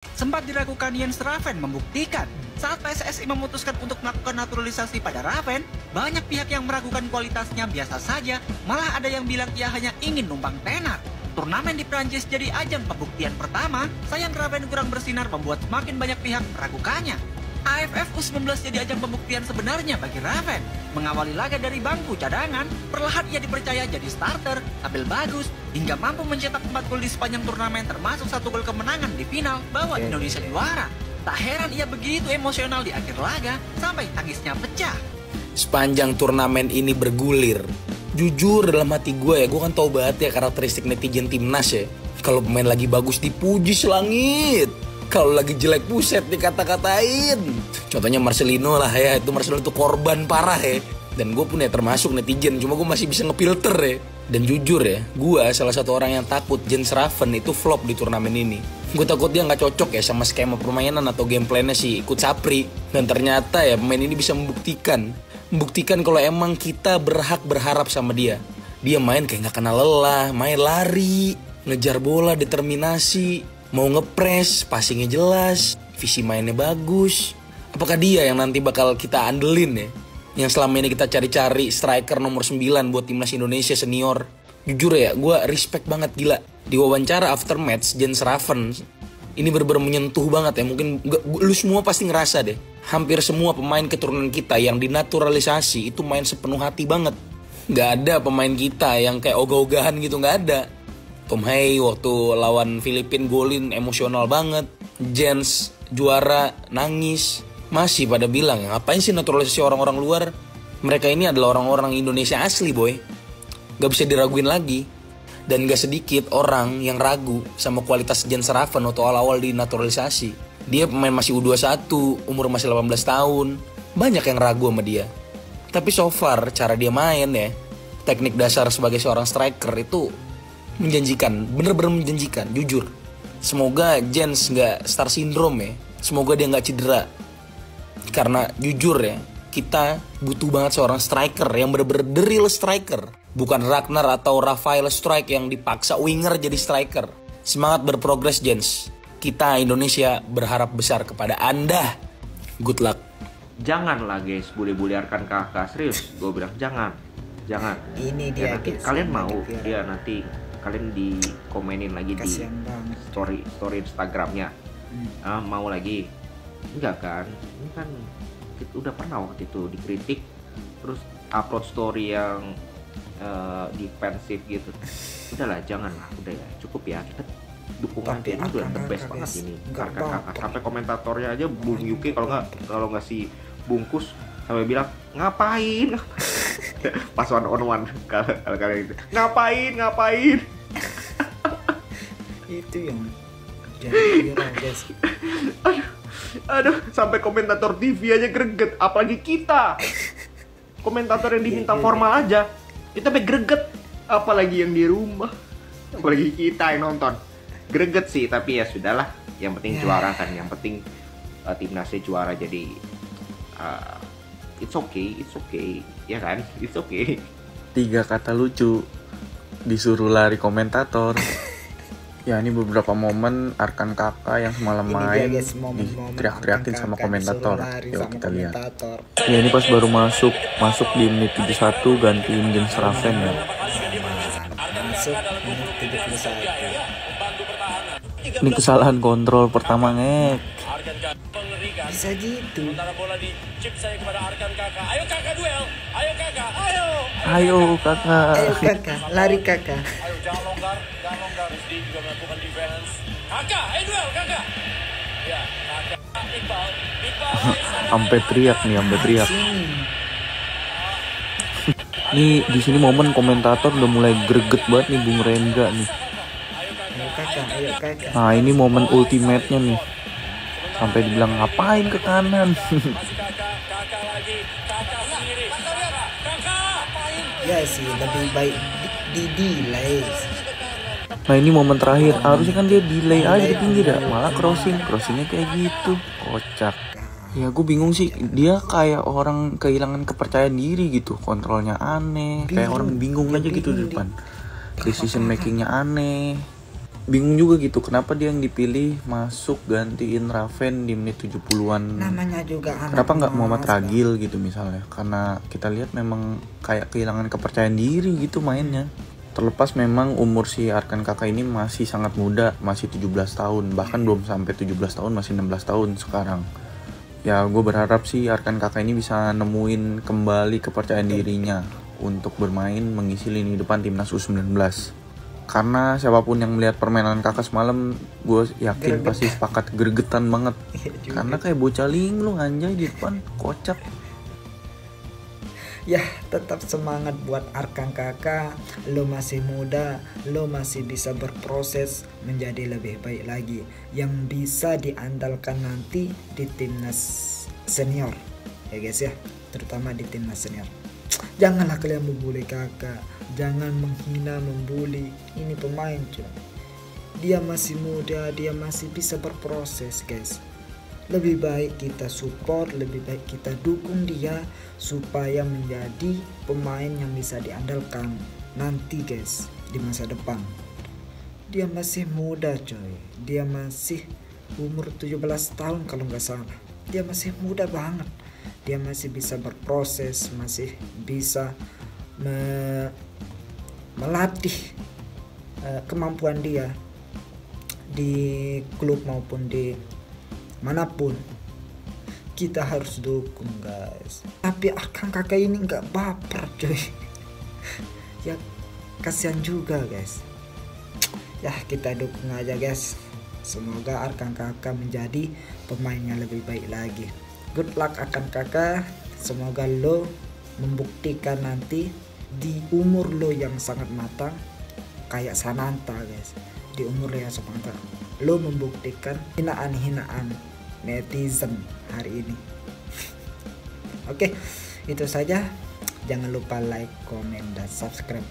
Sempat diragukan Jens Raven membuktikan. Saat PSSI memutuskan untuk melakukan naturalisasi pada Raven, banyak pihak yang meragukan kualitasnya biasa saja, malah ada yang bilang ia hanya ingin numpang tenar. Turnamen di Prancis jadi ajang pembuktian pertama, sayang Raven kurang bersinar membuat semakin banyak pihak meragukannya. AFF U19 jadi ajang pembuktian sebenarnya bagi Raven. Mengawali laga dari bangku cadangan, perlahan ia dipercaya jadi starter, tampil bagus, hingga mampu mencetak 4 gol di sepanjang turnamen termasuk 1 gol kemenangan di final bawa Indonesia juara. Tak heran ia begitu emosional di akhir laga sampai tangisnya pecah. Sepanjang turnamen ini bergulir, jujur dalam hati gue kan tahu banget ya karakteristik netizen timnas ya. Kalau pemain lagi bagus dipuji selangit, kalau lagi jelek buset dikata-katain. Contohnya Marcelino lah ya, itu Marcelino tuh korban parah ya. Dan gue pun ya termasuk netizen, cuma gue masih bisa ngefilter ya. Dan jujur ya, gue salah satu orang yang takut Jens Raven itu flop di turnamen ini. Gue takut dia gak cocok ya sama skema permainan atau gameplaynya si Coach Sapri. Dan ternyata ya pemain ini bisa membuktikan kalau emang kita berhak berharap sama dia. Dia main kayak gak kenal lelah, main lari, ngejar bola, determinasi, mau ngepres, passingnya jelas, visi mainnya bagus. Apakah dia yang nanti bakal kita andelin ya? Yang selama ini kita cari-cari striker nomor 9 buat timnas Indonesia senior. Jujur ya, gue respect banget gila. Di wawancara after match, Jens Raven ini bener-bener menyentuh banget ya. Mungkin lu semua pasti ngerasa deh. Hampir semua pemain keturunan kita yang dinaturalisasi itu main sepenuh hati banget. Gak ada pemain kita yang kayak ogah-ogahan gitu, gak ada. Tom Hay waktu lawan Filipina golin emosional banget. Jens juara nangis. Masih pada bilang, ngapain sih naturalisasi orang-orang luar? Mereka ini adalah orang-orang Indonesia asli boy. Gak bisa diraguin lagi. Dan gak sedikit orang yang ragu sama kualitas Jens Raven waktu awal-awal dinaturalisasi. Dia pemain masih U21, umur masih 18 tahun. Banyak yang ragu sama dia. Tapi so far cara dia main ya, teknik dasar sebagai seorang striker itu menjanjikan, bener-bener menjanjikan, jujur. Semoga Jens gak star syndrome ya. Semoga dia gak cedera. Karena jujur ya, kita butuh banget seorang striker yang bener-bener the real striker. Bukan Ragnar atau Rafael Strike yang dipaksa winger jadi striker. Semangat berprogres Jens. Kita Indonesia berharap besar kepada Anda. Good luck. Janganlah guys, bully-bullyarkan kakak. Serius, gue bilang jangan. Ini Ya, dia nanti guys, kalian yang mau, lagi viral. dia nanti kalian dikomenin lagi Kasian di banget. story Instagramnya. Mau lagi? Enggak kan? Ini kan kita udah pernah waktu itu dikritik, terus upload story yang defensif gitu. Udahlah, janganlah, udah ya, cukup ya. Kita dukungan Tapi ini udah the best akang-akang, banget guys. ini. Nggak Kakak apa-apa. sampai komentatornya aja Bung Yuki kalau nggak si Bungkus sampai bilang ngapain pas one on one kalau kalian itu ngapain Itu yang jadi viral guys. aduh sampai komentator TV aja greget, apalagi kita komentator yang diminta formal aja kita sampai greget, apalagi yang di rumah, apalagi kita yang nonton greget sih. Tapi ya sudahlah, yang penting juara kan, yang penting timnasnya juara, jadi it's okay ya kan, it's okay. 3 kata lucu disuruh lari komentator. Ya ini beberapa momen Arkan Kakak yang semalam Ini dia main guys, momen-momen teriak-teriakin Arkan sama Kakak komentator. disuruh lari Yuk sama kita lihat. komentator. Ya ini pas baru masuk di menit 71 gantiin Jens Raven ya. Masuk menit 71. Ini kesalahan kontrol pertama ngek. Bisa gitu. Ayo kakak. Ayo kakak, lari kakak. Sampai teriak. Sini. Nih di sini momen komentator udah mulai greget banget nih Bung Rengga nih. Ayo kakak. Nah ini momen ultimate-nya nih. Sampai dibilang ngapain ke kanan. Ya sih, lebih baik di delay. Nah ini momen terakhir, harusnya kan dia delay aja di pinggir ya, malah crossingnya kayak gitu, kocak. Ya gue bingung sih, dia kayak orang kehilangan kepercayaan diri gitu, kontrolnya aneh, kayak orang bingung aja gitu di depan. Decision makingnya aneh. bingung juga gitu kenapa dia yang dipilih masuk gantiin Raven di menit 70-an. Namanya juga anak Kenapa nggak Muhammad emas, Ragil gitu misalnya? Karena kita lihat memang kayak kehilangan kepercayaan diri gitu mainnya. Terlepas memang umur si Arkan Kakak ini masih sangat muda, masih 17 tahun, bahkan belum sampai 17 tahun, masih 16 tahun sekarang. Ya gue berharap sih Arkan Kakak ini bisa nemuin kembali kepercayaan dirinya untuk bermain mengisi lini depan timnas U19. Karena siapapun yang melihat permainan Kakak semalam, gue yakin pasti sepakat gregetan banget. Karena kayak bocah linglung anjay di depan, kocak. Ya tetap semangat buat Arkan Kakak. Lo masih muda, lo masih bisa berproses menjadi lebih baik lagi, yang bisa diandalkan nanti di timnas senior ya guys ya, terutama di timnas senior. Janganlah kalian membuli Kakak, jangan menghina, membuli. Ini pemain cuy, dia masih muda, dia masih bisa berproses guys. Lebih baik kita support, lebih baik kita dukung dia supaya menjadi pemain yang bisa diandalkan nanti guys di masa depan. Dia masih muda coy, dia masih umur 17 tahun kalau nggak salah. Dia masih muda banget, dia masih bisa berproses, masih bisa melatih kemampuan dia di klub maupun di manapun. Kita harus dukung guys. Tapi Arkan Kakak ini nggak baper coy. Ya kasihan juga guys. Ya kita dukung aja guys. Semoga Arkan Kakak menjadi pemain yang lebih baik lagi. Good luck Arkan Kakak. Semoga lo membuktikan nanti di umur lo yang sangat matang kayak Sananta guys. Di umur lo yang sangat matang, lo membuktikan hinaan-hinaan netizen hari ini. Oke, itu saja. Jangan lupa like, komen, dan subscribe.